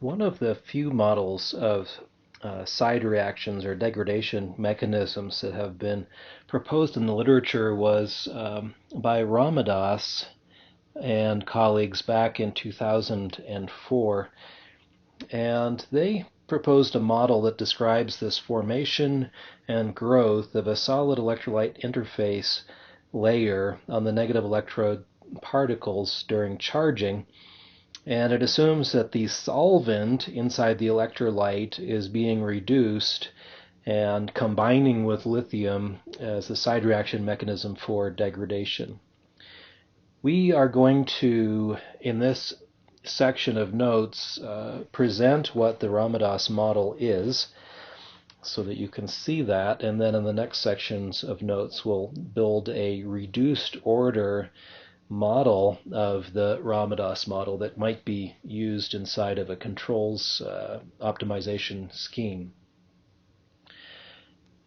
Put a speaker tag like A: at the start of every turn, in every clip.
A: One of the few models of side reactions or degradation mechanisms that have been proposed in the literature was by Ramadas and colleagues back in 2004. And they proposed a model that describes this formation and growth of a solid electrolyte interface layer on the negative electrode particles during charging. And it assumes that the solvent inside the electrolyte is being reduced and combining with lithium as the side reaction mechanism for degradation. We are going to, in this section of notes, present what the Ramadas model is so that you can see that, and then in the next sections of notes we'll build a reduced order model of the Ramadas model that might be used inside of a controls optimization scheme.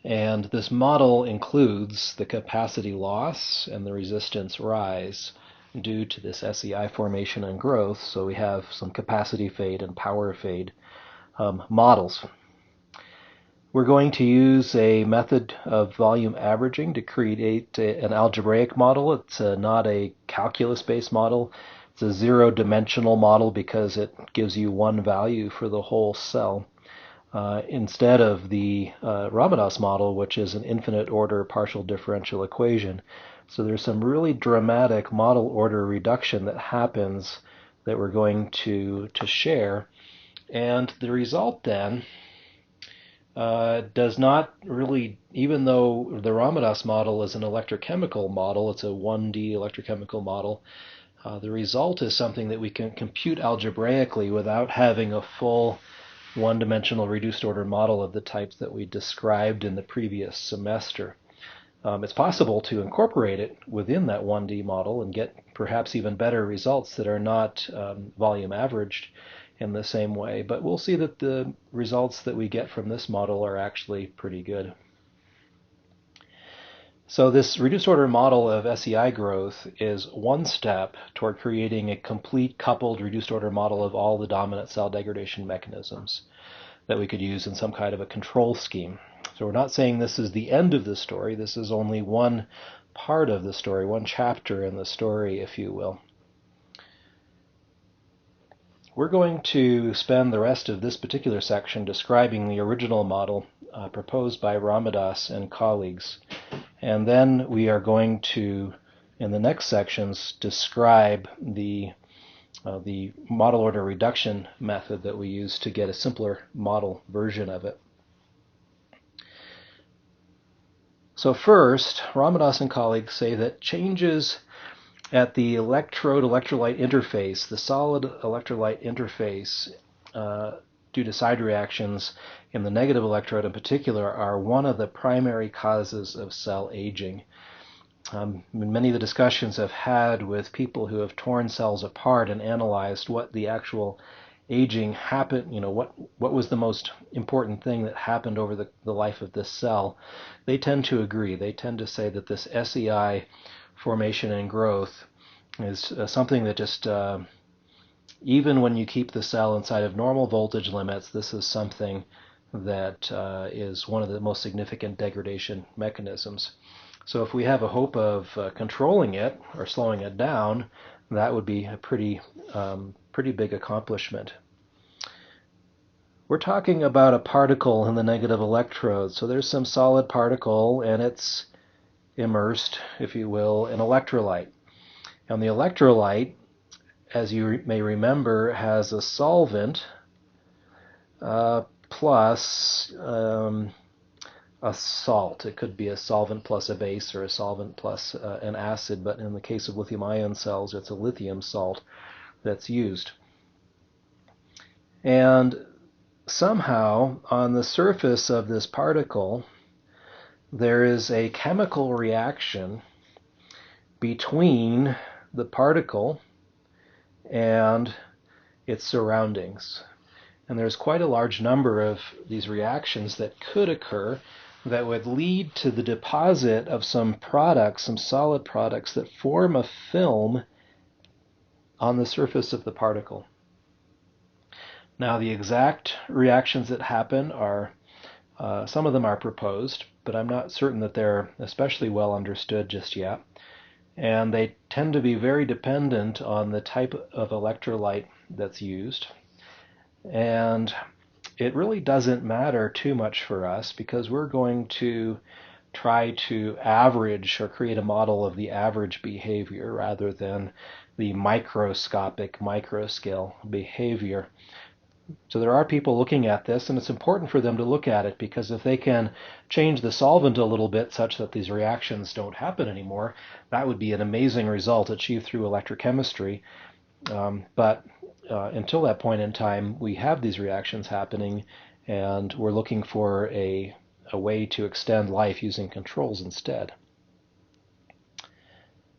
A: And this model includes the capacity loss and the resistance rise due to this SEI formation and growth. So we have some capacity fade and power fade models. We're going to use a method of volume averaging to create an algebraic model. It's not a calculus-based model. It's a zero-dimensional model because it gives you one value for the whole cell, instead of the Ramadas model, which is an infinite order partial differential equation. So there's some really dramatic model order reduction that happens that we're going to share. And the result then does not really, even though the Ramadas model is an electrochemical model, it's a 1D electrochemical model, the result is something that we can compute algebraically without having a full one-dimensional reduced order model of the types that we described in the previous semester. It's possible to incorporate it within that 1D model and get perhaps even better results that are not volume averaged in the same way, but we'll see that the results that we get from this model are actually pretty good. So this reduced order model of SEI growth is one step toward creating a complete coupled reduced order model of all the dominant cell degradation mechanisms that we could use in some kind of a control scheme. So we're not saying this is the end of the story. This is only one part of the story, one chapter in the story, if you will. We're going to spend the rest of this particular section describing the original model proposed by Ramadas and colleagues. And then we are going to, in the next sections, describe the model order reduction method that we use to get a simpler model version of it. So first, Ramadas and colleagues say that changes at the electrode-electrolyte interface, the solid electrolyte interface, due to side reactions in the negative electrode in particular, are one of the primary causes of cell aging. Many of the discussions I've had with people who have torn cells apart and analyzed what the actual aging happened, what was the most important thing that happened over the life of this cell, they tend to agree. They tend to say that this SEI formation and growth is something that just, even when you keep the cell inside of normal voltage limits, this is something that is one of the most significant degradation mechanisms. So if we have a hope of controlling it or slowing it down, that would be a pretty big accomplishment. We're talking about a particle in the negative electrode. So there's some solid particle and it's immersed, if you will, in electrolyte. And the electrolyte, as you may remember, has a solvent plus a salt. It could be a solvent plus a base or a solvent plus an acid, but in the case of lithium-ion cells, it's a lithium salt that's used. And somehow, on the surface of this particle, there is a chemical reaction between the particle and its surroundings. And there's quite a large number of these reactions that could occur that would lead to the deposit of some products, some solid products that form a film on the surface of the particle. Now, the exact reactions that happen are, some of them are proposed, but I'm not certain that they're especially well understood just yet. And they tend to be very dependent on the type of electrolyte that's used. And it really doesn't matter too much for us because we're going to try to average or create a model of the average behavior rather than the microscopic, microscale behavior. So there are people looking at this, and it's important for them to look at it because if they can change the solvent a little bit such that these reactions don't happen anymore, that would be an amazing result achieved through electrochemistry. But until that point in time, we have these reactions happening, and we're looking for a way to extend life using controls instead.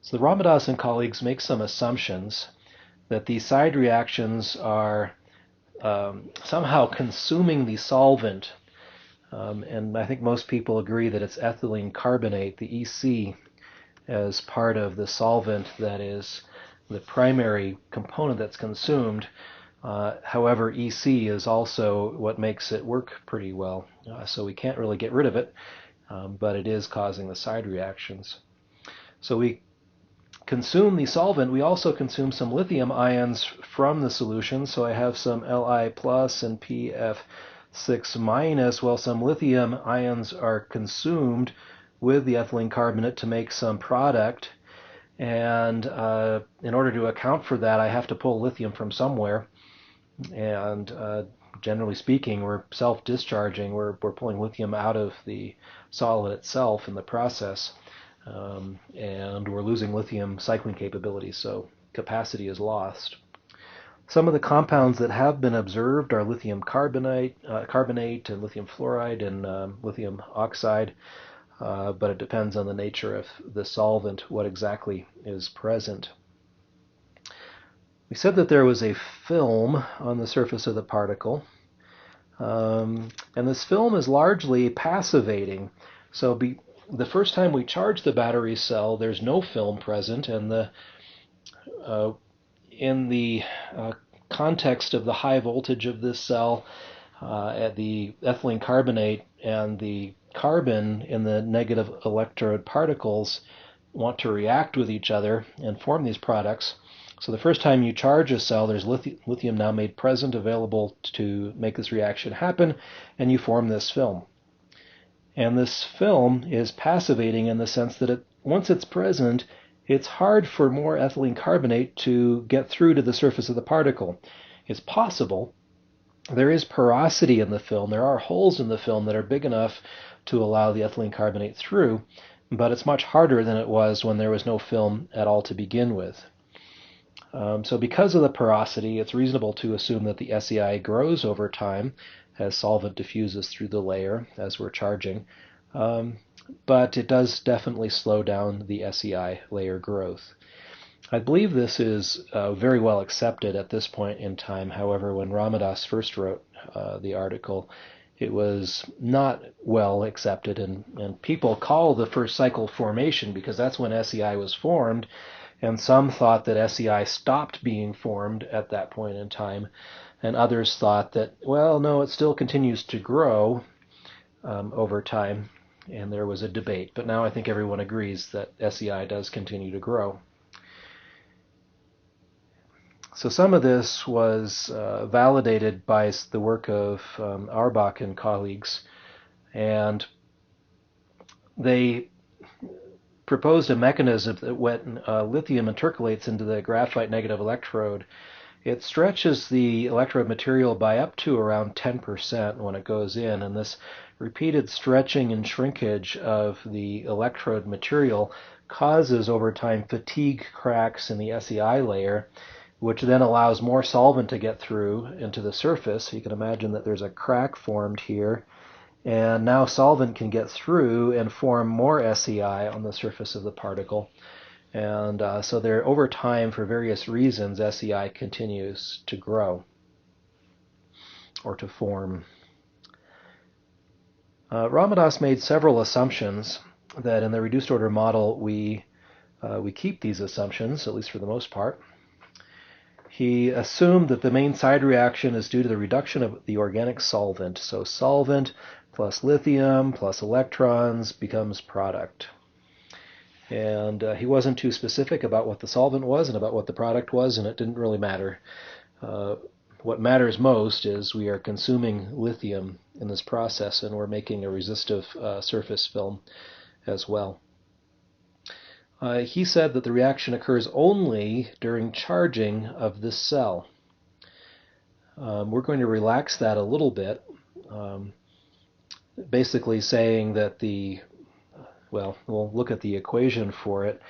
A: So the Ramadas and colleagues make some assumptions that these side reactions are somehow consuming the solvent. And I think most people agree that it's ethylene carbonate, the EC, as part of the solvent that is the primary component that's consumed. However, EC is also what makes it work pretty well. So we can't really get rid of it, but it is causing the side reactions. So we consume the solvent. We also consume some lithium ions from the solution. So I have some Li plus and PF6 minus. Well, some lithium ions are consumed with the ethylene carbonate to make some product. And in order to account for that, I have to pull lithium from somewhere. And generally speaking, we're self-discharging. We're pulling lithium out of the solid itself in the process. And we're losing lithium cycling capability, so capacity is lost. Some of the compounds that have been observed are lithium carbonate and lithium fluoride and lithium oxide, but it depends on the nature of the solvent, what exactly is present. We said that there was a film on the surface of the particle, and this film is largely passivating. So the first time we charge the battery cell, there's no film present, and in the context of the high voltage of this cell, at the ethylene carbonate and the carbon in the negative electrode particles want to react with each other and form these products. So the first time you charge a cell, there's lithium now made present, available to make this reaction happen, and you form this film. And this film is passivating in the sense that once it's present, it's hard for more ethylene carbonate to get through to the surface of the particle. It's possible. There is porosity in the film. There are holes in the film that are big enough to allow the ethylene carbonate through, but it's much harder than it was when there was no film at all to begin with. So because of the porosity, it's reasonable to assume that the SEI grows over time as solvent diffuses through the layer as we're charging. But it does definitely slow down the SEI layer growth. I believe this is very well accepted at this point in time. However, when Ramadas first wrote the article, it was not well accepted, and people call the first cycle formation because that's when SEI was formed, and some thought that SEI stopped being formed at that point in time, and others thought that, well, no, it still continues to grow over time, and there was a debate. But now I think everyone agrees that SEI does continue to grow. So some of this was validated by the work of Auerbach and colleagues, and they proposed a mechanism that when lithium intercalates into the graphite negative electrode, it stretches the electrode material by up to around 10% when it goes in, and this repeated stretching and shrinkage of the electrode material causes over time fatigue cracks in the SEI layer, which then allows more solvent to get through into the surface. You can imagine that there's a crack formed here, and now solvent can get through and form more SEI on the surface of the particle. And so there, over time, for various reasons, SEI continues to grow or to form. Ramadas made several assumptions that in the reduced order model we keep these assumptions, at least for the most part. He assumed that the main side reaction is due to the reduction of the organic solvent. So solvent plus lithium plus electrons becomes product. And he wasn't too specific about what the solvent was and about what the product was, and it didn't really matter. What matters most is we are consuming lithium in this process, and we're making a resistive surface film as well. He said that the reaction occurs only during charging of this cell. We're going to relax that a little bit, basically saying that we'll look at the equation for it,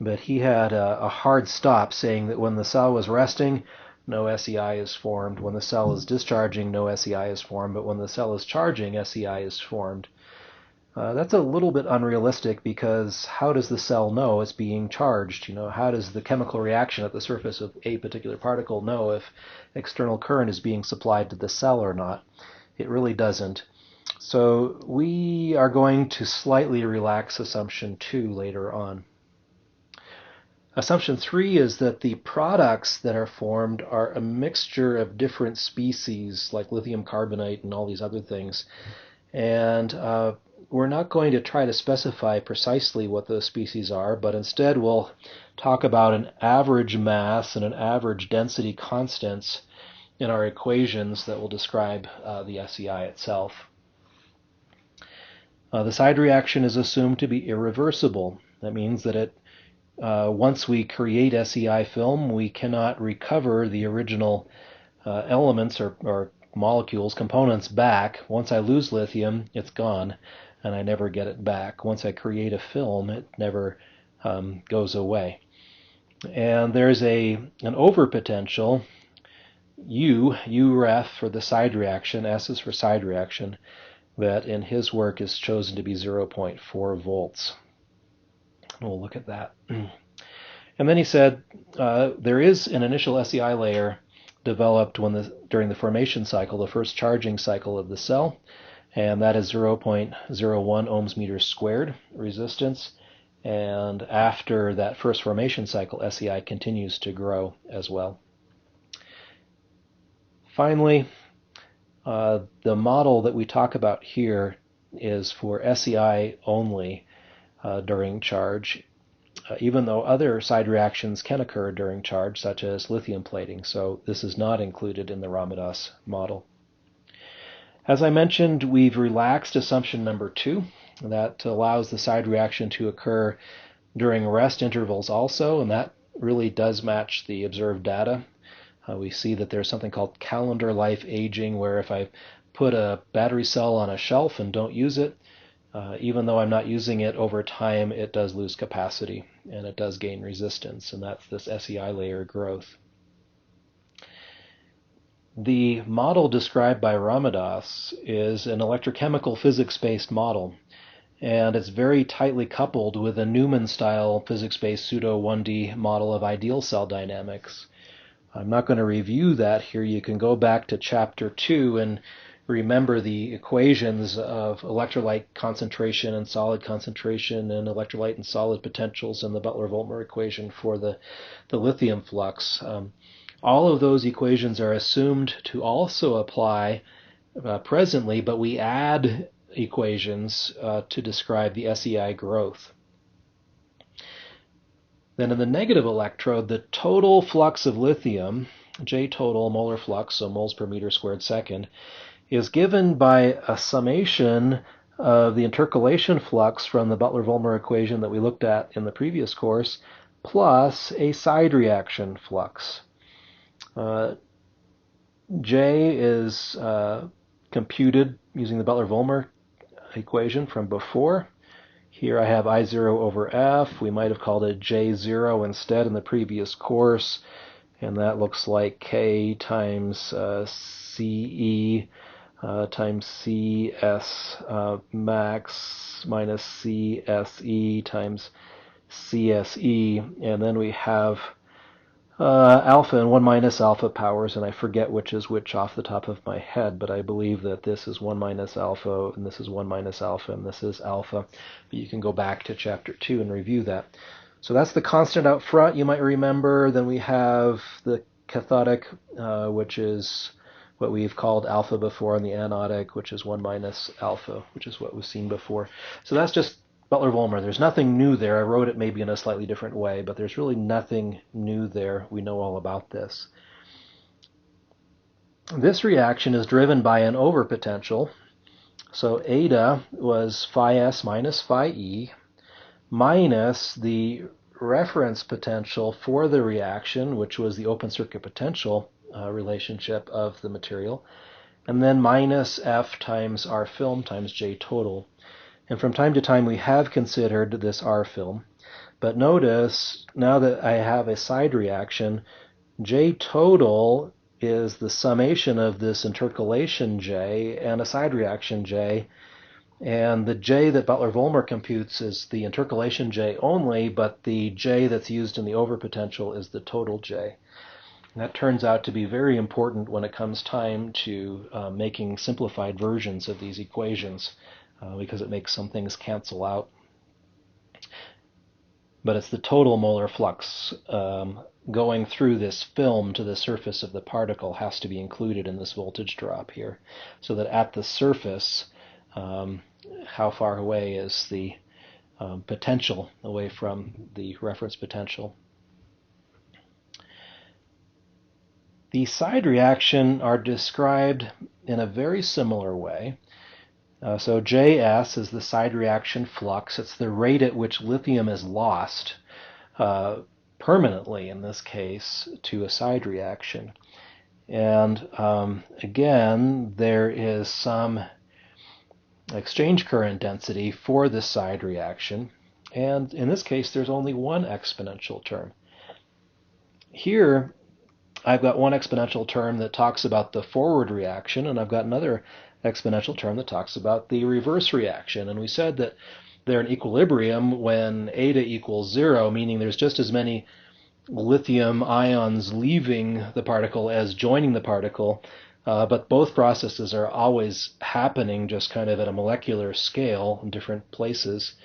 A: but he had a hard stop saying that when the cell was resting, no SEI is formed. When the cell is discharging, no SEI is formed, but when the cell is charging, SEI is formed. That's a little bit unrealistic, because how does the cell know it's being charged? How does the chemical reaction at the surface of a particular particle know if external current is being supplied to the cell or not? It really doesn't. So we are going to slightly relax assumption 2 later on. Assumption 3 is that the products that are formed are a mixture of different species, like lithium carbonate and all these other things. And we're not going to try to specify precisely what those species are, but instead we'll talk about an average mass and an average density constants in our equations that will describe the SEI itself. The side reaction is assumed to be irreversible. That means that once we create SEI film, we cannot recover the original elements or molecules, components back. Once I lose lithium, it's gone, and I never get it back. Once I create a film, it never goes away. And there's an overpotential, U ref for the side reaction, S is for side reaction, that in his work is chosen to be 0.4 volts. We'll look at that. And then he said there is an initial SEI layer developed during the formation cycle, the first charging cycle of the cell, and that is 0.01 ohms meters squared resistance. And after that first formation cycle, SEI continues to grow as well. Finally, the model that we talk about here is for SEI only during charge, even though other side reactions can occur during charge, such as lithium plating. So this is not included in the Ramadas model. As I mentioned, we've relaxed assumption number 2. That allows the side reaction to occur during rest intervals also, and that really does match the observed data. We see that there's something called calendar life aging, where if I put a battery cell on a shelf and don't use it, even though I'm not using it over time, it does lose capacity and it does gain resistance, and that's this SEI layer growth. The model described by Ramadas is an electrochemical physics-based model, and it's very tightly coupled with a Newman-style physics-based pseudo-1D model of ideal cell dynamics. I'm not going to review that here. You can go back to chapter 2 and remember the equations of electrolyte concentration and solid concentration and electrolyte and solid potentials in the Butler-Voltmer equation for the lithium flux. All of those equations are assumed to also apply presently, but we add equations to describe the SEI growth. Then in the negative electrode, the total flux of lithium, J total molar flux, so moles per meter squared second, is given by a summation of the intercalation flux from the Butler-Voltmer equation that we looked at in the previous course, plus a side reaction flux. J is computed using the Butler-Voltmer equation from before. Here I have I0 over F. We might have called it J0 instead in the previous course, and that looks like K times CE times CS max minus CSE times CSE, and then we have alpha and 1 minus alpha powers, and I forget which is which off the top of my head, but I believe that this is 1 minus alpha, and this is 1 minus alpha, and this is alpha. But you can go back to chapter 2 and review that. So that's the constant out front, you might remember. Then we have the cathodic, which is what we've called alpha before, and the anodic, which is 1 minus alpha, which is what we've seen before. So that's just Butler-Volmer. There's nothing new there. I wrote it maybe in a slightly different way, but there's really nothing new there. We know all about this. This reaction is driven by an overpotential. So eta was phi s minus phi e minus the reference potential for the reaction, which was the open circuit potential relationship of the material, and then minus F times R film times J total. And from time to time we have considered this R film, but notice now that I have a side reaction, J total is the summation of this intercalation J and a side reaction J, and the J that Butler-Volmer computes is the intercalation J only, but the J that's used in the overpotential is the total J. And that turns out to be very important when it comes time to making simplified versions of these equations, because it makes some things cancel out. But it's the total molar flux going through this film to the surface of the particle has to be included in this voltage drop here, so that at the surface, how far away is the potential away from the reference potential. The side reaction are described in a very similar way. So Js is the side reaction flux. It's the rate at which lithium is lost permanently, in this case, to a side reaction. And again, there is some exchange current density for the side reaction. And in this case, there's only one exponential term. Here, I've got one exponential term that talks about the forward reaction, and I've got another exponential term that talks about the reverse reaction. And we said that they're in equilibrium when eta equals 0, meaning there's just as many lithium ions leaving the particle as joining the particle, but both processes are always happening just kind of at a molecular scale in different places.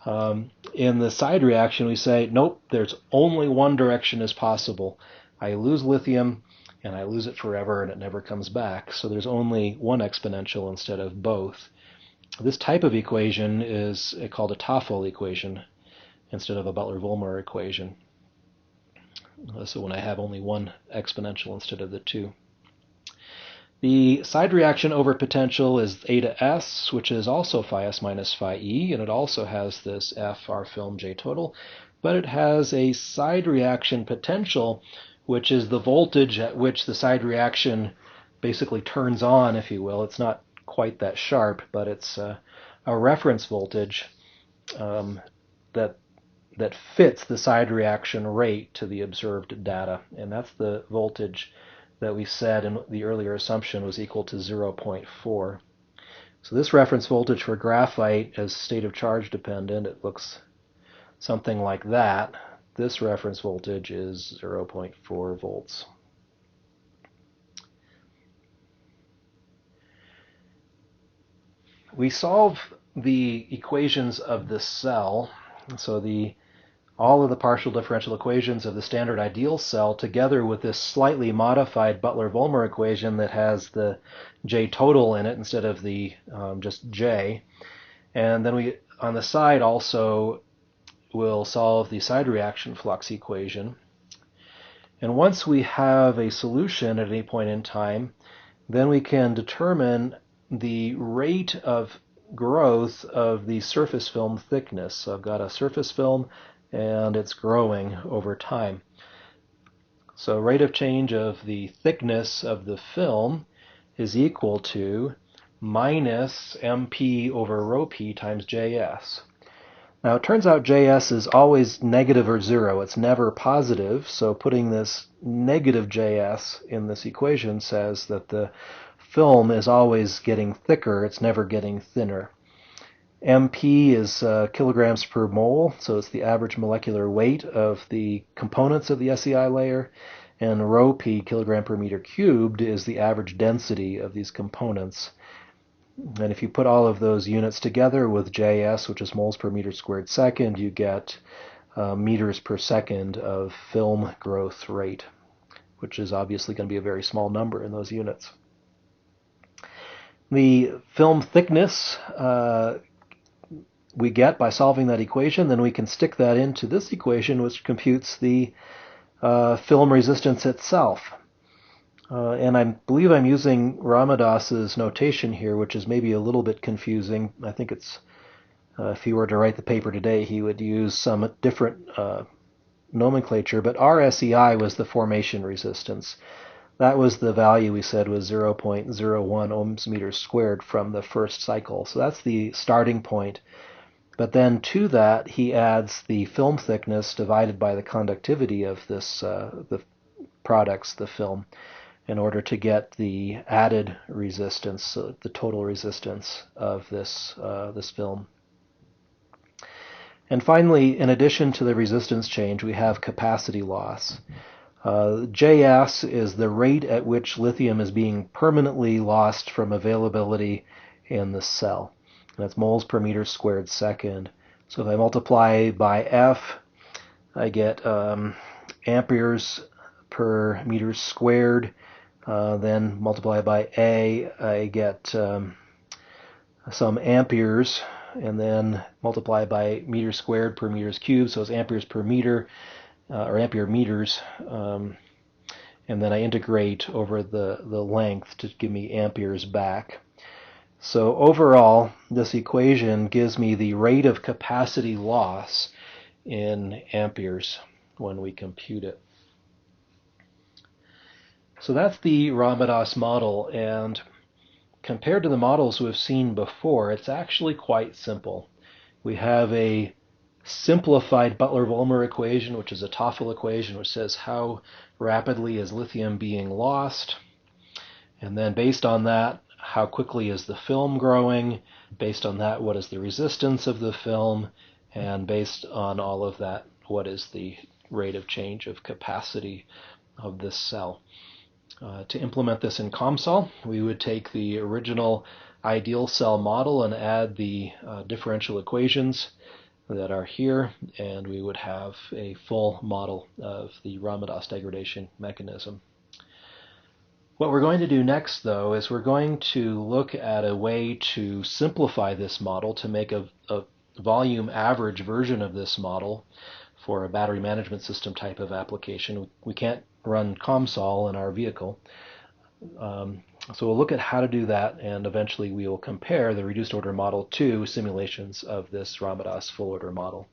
A: In the side reaction, we say, nope, there's only one direction is possible. I lose lithium, and I lose it forever, and it never comes back. So there's only one exponential instead of both. This type of equation is called a Toffel equation instead of a Butler-Volmer equation. So when I have only one exponential instead of the two. The side reaction over potential is eta s, which is also phi s minus phi e, and it also has this F R film J total, but it has a side reaction potential, which is the voltage at which the side reaction basically turns on, if you will. It's not quite that sharp, but it's a reference voltage that fits the side reaction rate to the observed data. And that's the voltage that we said in the earlier assumption was equal to 0.4. So this reference voltage for graphite is state of charge dependent. It looks something like that. This reference voltage is 0.4 volts. We solve the equations of the cell, so all of the partial differential equations of the standard ideal cell together with this slightly modified Butler-Volmer equation that has the J total in it instead of the just J. And then we, on the side, also will solve the side reaction flux equation. And once we have a solution at any point in time, then we can determine the rate of growth of the surface film thickness. So I've got a surface film and it's growing over time. So rate of change of the thickness of the film is equal to minus mp over rho p times Js. Now it turns out Js is always negative or 0. It's never positive, so putting this negative Js in this equation says that the film is always getting thicker, it's never getting thinner. MP is kilograms per mole, so it's the average molecular weight of the components of the SEI layer, and rho p, kilogram per meter cubed, is the average density of these components. And if you put all of those units together with Js, which is moles per meter squared second, you get meters per second of film growth rate. which is obviously going to be a very small number in those units. The film thickness we get by solving that equation, then we can stick that into this equation, which computes the film resistance itself. And I believe I'm using Ramadas's notation here, which is maybe a little bit confusing. I think it's, if he were to write the paper today, he would use some different nomenclature, but RSEI was the formation resistance. That was the value we said was 0.01 ohms meters squared from the first cycle. So that's the starting point. But then to that, he adds the film thickness divided by the conductivity of this the products, the film, in order to get the added resistance, the total resistance of this this film. And finally, in addition to the resistance change, we have capacity loss. Js is the rate at which lithium is being permanently lost from availability in the cell. And that's moles per meter squared second. So if I multiply by F, I get amperes per meter squared. Then multiply by A, I get some amperes, and then multiply by meter squared per meters cubed, so it's amperes per meter, or ampere meters, and then I integrate over the length to give me amperes back. So overall, this equation gives me the rate of capacity loss in amperes when we compute it. So that's the Ramadas model, and compared to the models we've seen before, it's actually quite simple. We have a simplified Butler-Volmer equation, which is a TOEFL equation, which says how rapidly is lithium being lost, and then based on that, how quickly is the film growing, based on that, what is the resistance of the film, and based on all of that, what is the rate of change of capacity of this cell. To implement this in COMSOL, we would take the original ideal cell model and add the differential equations that are here, and we would have a full model of the Ramadas degradation mechanism. What we're going to do next, though, is we're going to look at a way to simplify this model to make a volume average version of this model for a battery management system type of application. We can't run COMSOL in our vehicle. So we'll look at how to do that, and eventually we will compare the reduced order model to simulations of this Ramadas full order model.